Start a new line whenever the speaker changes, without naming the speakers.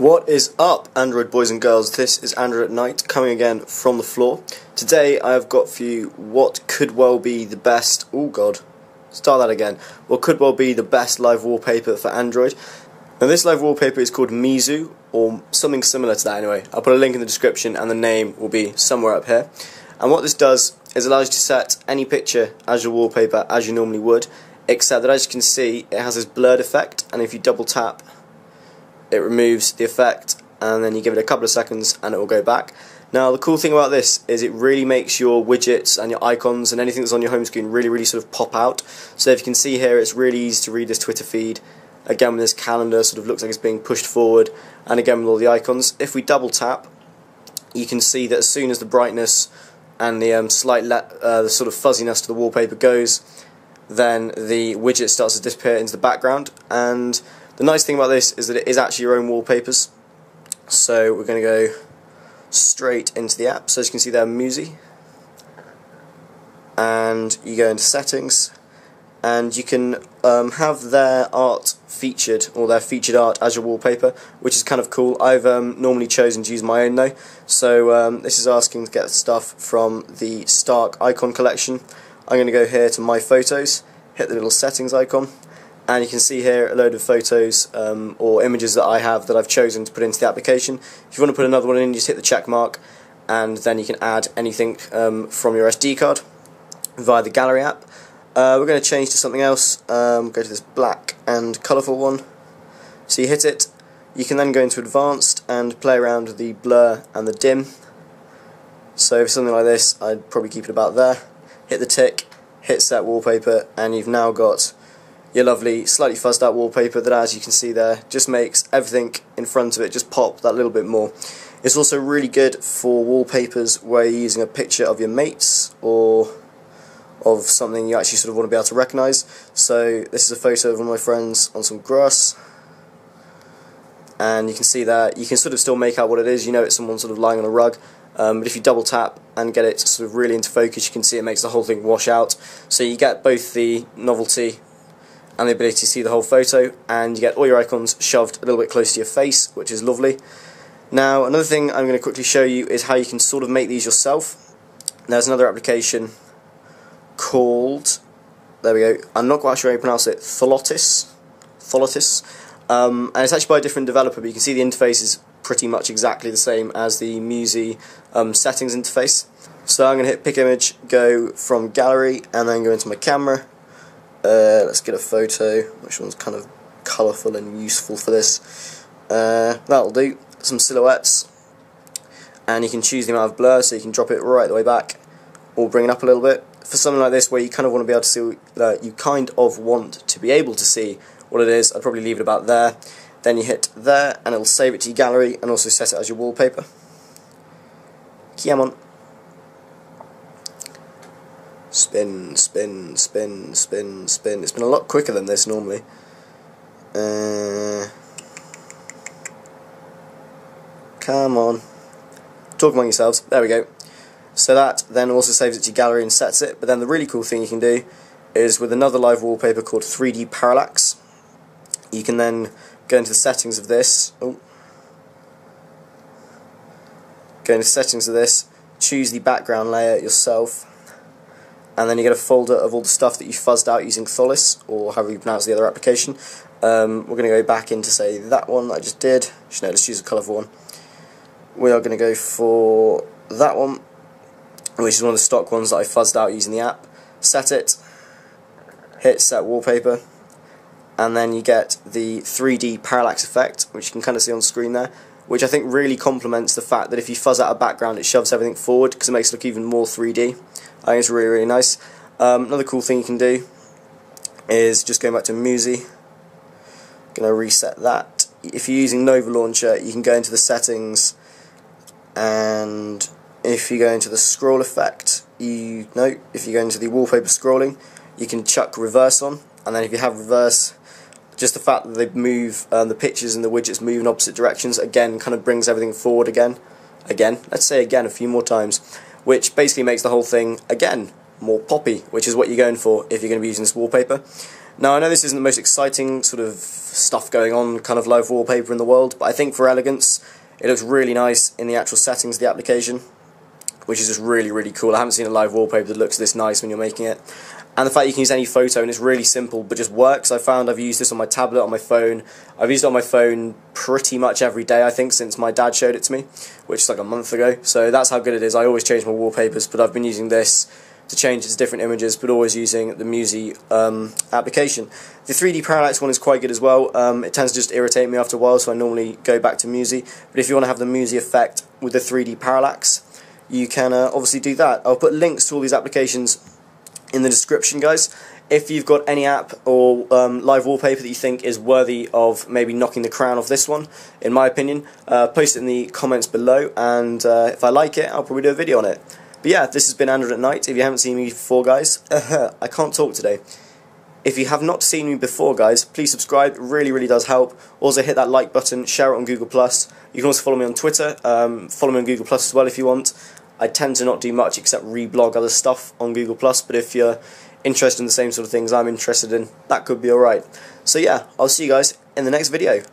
What is up, Android boys and girls? This is Android at Night, coming again from the floor. Today I have got for you what could well be the best, what could well be the best live wallpaper for Android. Now this live wallpaper is called Muzei, or something similar to that anyway. I'll put a link in the description and the name will be somewhere up here. And what this does is allows you to set any picture as your wallpaper as you normally would, except that as you can see it has this blurred effect, and if you double tap it removes the effect, and then you give it a couple of seconds and it will go back. Now the cool thing about this is it really makes your widgets and your icons and anything that's on your home screen really sort of pop out. So if you can see here, it's really easy to read this Twitter feed. Again, with this calendar sort of looks like it's being pushed forward, and again with all the icons. If we double tap, you can see that as soon as the brightness and the the sort of fuzziness to the wallpaper goes, then the widget starts to disappear into the background. And the nice thing about this is that it is actually your own wallpapers. So we're going to go straight into the app. So as you can see there, Muzei, and you go into settings, and you can have their art featured, or their featured art as your wallpaper, which is kind of cool. I've normally chosen to use my own though. So this is asking to get stuff from the Stark icon collection. I'm going to go here to my photos, hit the little settings icon, and you can see here a load of photos or images that I have that I've chosen to put into the application. If you want to put another one in, just hit the check mark, and then you can add anything from your SD card via the gallery app. We're going to change to something else. Go to this black and colourful one. So you hit it, you can then go into advanced and play around with the blur and the dim. So for something like this, I'd probably keep it about there. Hit the tick, hit set wallpaper, and you've now got your lovely, slightly fuzzed out wallpaper that, as you can see there, just makes everything in front of it just pop that little bit more. It's also really good for wallpapers where you're using a picture of your mates or of something you actually sort of want to be able to recognise. So this is a photo of one of my friends on some grass, and you can see that you can sort of still make out what it is. You know it's someone sort of lying on a rug. But if you double tap and get it sort of really into focus, you can see it makes the whole thing wash out. So you get both the novelty and the ability to see the whole photo, and you get all your icons shoved a little bit close to your face, which is lovely. Now another thing I'm going to quickly show you is how you can sort of make these yourself. There's another application called, there we go, I'm not quite sure how you pronounce it, Tholotis, and it's actually by a different developer, but you can see the interface is pretty much exactly the same as the Muzei settings interface. So I'm going to hit pick image, go from gallery, and then go into my camera. Let's get a photo, which one's kind of colourful and useful for this. That'll do. Some silhouettes, and you can choose the amount of blur, so you can drop it right the way back or bring it up a little bit. For something like this where you kind of want to be able to see, you kind of want to be able to see what it is, I'd probably leave it about there. Then you hit there and it'll save it to your gallery and also set it as your wallpaper. Come on. Spin, spin, spin, spin, spin. It's been a lot quicker than this normally. Come on. Talk among yourselves. There we go. So that then also saves it to your gallery and sets it. But then the really cool thing you can do is with another live wallpaper called 3D Parallax, you can then go into the settings of this. Go into settings of this, choose the background layer yourself, and then you get a folder of all the stuff that you fuzzed out using Tholis, or however you pronounce the other application. We're going to go back into, say, that one that I just did. No, let's choose a colourful one. We are going to go for that one, which is one of the stock ones that I fuzzed out using the app. Set it, hit set wallpaper, and then you get the 3D parallax effect, which you can kind of see on screen there, which I think really complements the fact that if you fuzz out a background it shoves everything forward because it makes it look even more 3D. I think it's really nice. Another cool thing you can do is just going back to Muzei. Going to reset that. If you're using Nova Launcher, you can go into the settings, and if you go into the scroll effect, if you go into the wallpaper scrolling, you can chuck reverse on, and then if you have reverse, just the fact that they move, the pictures and the widgets move in opposite directions, again, kind of brings everything forward again, let's say again a few more times, which basically makes the whole thing, again, more poppy, which is what you're going for if you're going to be using this wallpaper. Now I know this isn't the most exciting sort of stuff going on, kind of live wallpaper in the world, but I think for elegance it looks really nice in the actual settings of the application, which is just really, really cool. I haven't seen a live wallpaper that looks this nice when you're making it. And the fact you can use any photo and it's really simple but just works. I found I've used this on my tablet, on my phone. I've used it on my phone pretty much every day, I think, since my dad showed it to me, which is like a month ago. So that's how good it is. I always change my wallpapers, but I've been using this to change it to different images, but always using the Muzei application. The 3D parallax one is quite good as well. It tends to just irritate me after a while, so I normally go back to Muzei. But if you want to have the Muzei effect with the 3D parallax, you can obviously do that. I'll put links to all these applications in the description, guys. If you've got any app or live wallpaper that you think is worthy of maybe knocking the crown off this one, in my opinion, post it in the comments below, and if I like it, I'll probably do a video on it. But yeah, this has been Android at Night. If you haven't seen me before, guys, I can't talk today. If you have not seen me before, guys, please subscribe. It really, really does help. Also, hit that like button, share it on Google+. You can also follow me on Twitter, follow me on Google+ as well if you want. I tend to not do much except reblog other stuff on Google+, but if you're interested in the same sort of things I'm interested in, that could be alright. So yeah, I'll see you guys in the next video.